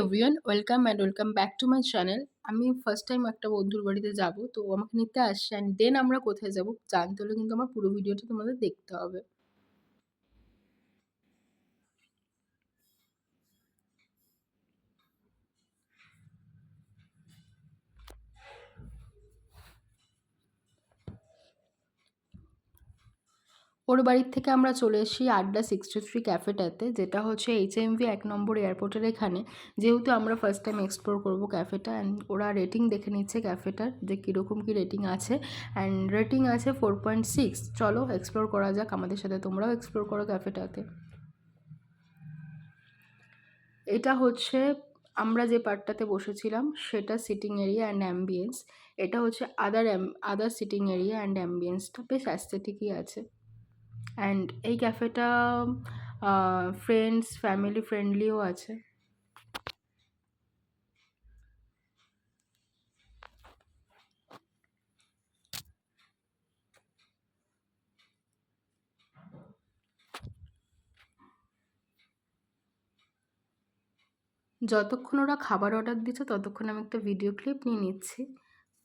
Everyone, welcome back to my channel. আমি first time একটা বন্ধুর বাড়িতে যাব, তো আমাকে নিতে আসছে অ্যান্ড দেন আমরা কোথায় যাব জানতে হলে কিন্তু আমার পুরো ভিডিওটা তোমাদের দেখতে হবে। ওর বাড়ির থেকে আমরা চলে এসেছি আড্ডা 63 ক্যাফেটাতে, যেটা হচ্ছে HMV 1 নম্বর এয়ারপোর্টের এখানে। যেহেতু আমরা ফার্স্ট টাইম এক্সপ্লোর করবো ক্যাফেটা, অ্যান্ড ওরা রেটিং দেখে নিচ্ছে ক্যাফেটার যে কীরকম কী রেটিং আছে, অ্যান্ড রেটিং আছে 4.6। চলো এক্সপ্লোর করা যাক, আমাদের সাথে তোমরাও এক্সপ্লোর করো ক্যাফেটাতে। এটা হচ্ছে আমরা যে পার্টটাতে বসেছিলাম সেটা সিটিং এরিয়া অ্যান্ড অ্যাম্বিয়েন্স। এটা হচ্ছে আদার সিটিং এরিয়া অ্যান্ড অ্যাম্বিয়েন্সটা বেশ অ্যাস্থেটিকই আছে। অ্যান্ড এই ক্যাফেটা ফ্যামিলি ফ্রেন্ডলিও আছে। যতক্ষণ ওরা খাবার অর্ডার দিচ্ছে ততক্ষণ আমি একটা ভিডিও ক্লিপ নিয়ে নিচ্ছি।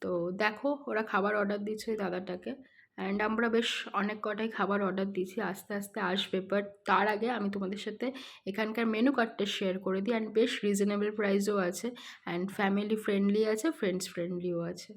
তো দেখো ওরা খাবার অর্ডার দিচ্ছে ওই দাদাটাকে, অ্যান্ড আমরা বেশ অনেক কটাই খাবার অর্ডার দিয়েছি, আস্তে আস্তে আসবে। বাট তার আগে আমি তোমাদের সাথে এখানকার মেনু কার্ডটা শেয়ার করে দিই। অ্যান্ড বেশ রিজনেবল প্রাইসও আছে, অ্যান্ড ফ্যামিলি ফ্রেন্ডলি আছে, ফ্রেন্ডস ফ্রেন্ডলিও আছে।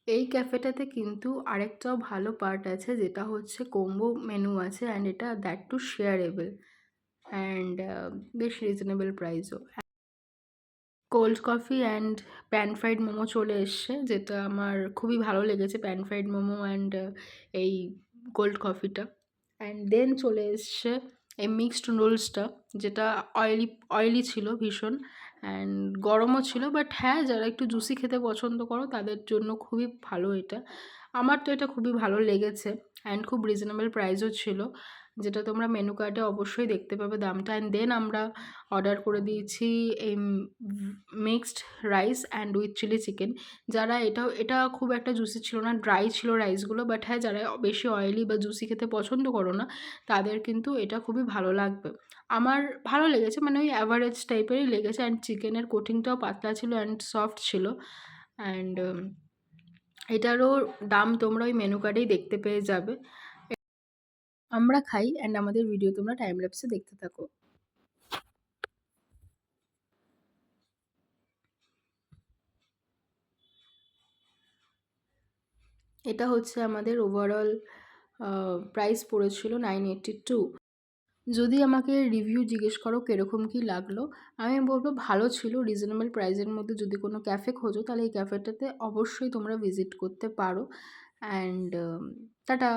এই ক্যাফেটাতে কিন্তু আরেকটাও ভালো পার্ট আছে, যেটা হচ্ছে কোম্বো মেনু আছে, অ্যান্ড এটা দ্যাট টু শেয়ারেবল, অ্যান্ড বেশ রিজনেবল প্রাইসও। Cold coffee and pan fried momo চলে এসছে, যেটা আমার খুবই ভালো লেগেছে, প্যান ফ্রাইড মোমো অ্যান্ড এই কোল্ড কফিটা। অ্যান্ড দেন চলে এসছে এই মিক্সড নুডলসটা, যেটা অয়েলি অয়েলি ছিল ভীষণ, অ্যান্ড গরমও ছিল। বাট হ্যাঁ, যারা একটু জুসি খেতে পছন্দ করো তাদের জন্য খুবই ভালো এটা। আমার তো এটা খুবই ভালো লেগেছে, অ্যান্ড খুব রিজনেবল প্রাইসও ছিল, যেটা তোমরা মেনু কার্ডে অবশ্যই দেখতে পাবে দামটা। অ্যান্ড দেন আমরা অর্ডার করে দিয়েছি এই mixed rice and with chilli chicken. যারা এটা খুব একটা জুসি ছিল না, ড্রাই ছিল রাইসগুলো। বাট হ্যাঁ, যারা বেশি অয়েলি বা জুসি খেতে পছন্দ করো না তাদের কিন্তু এটা খুবই ভালো লাগবে। আমার ভালো লেগেছে, মানে ওই অ্যাভারেজ টাইপেরই লেগেছে। অ্যান্ড চিকেনের কোটিংটাও পাতলা ছিল অ্যান্ড সফট ছিল। অ্যান্ড এটারও দাম তোমরা ওই মেনু কার্ডেই দেখতে পেয়ে যাবে। আমরা খাই অ্যান্ড আমাদের ভিডিও তোমরা টাইম ল্যাপসে দেখতে থাকো। এটা হচ্ছে আমাদের ওভারঅল প্রাইস পড়েছিল 982। যদি আমাকে রিভিউ জিজ্ঞেস করো কীরকম কী লাগলো, আমি বলবো ভালো ছিল। রিজনেবল প্রাইসের মধ্যে যদি কোনো ক্যাফে খোঁজো তাহলে এই ক্যাফেটাতে অবশ্যই তোমরা ভিজিট করতে পারো। And tata.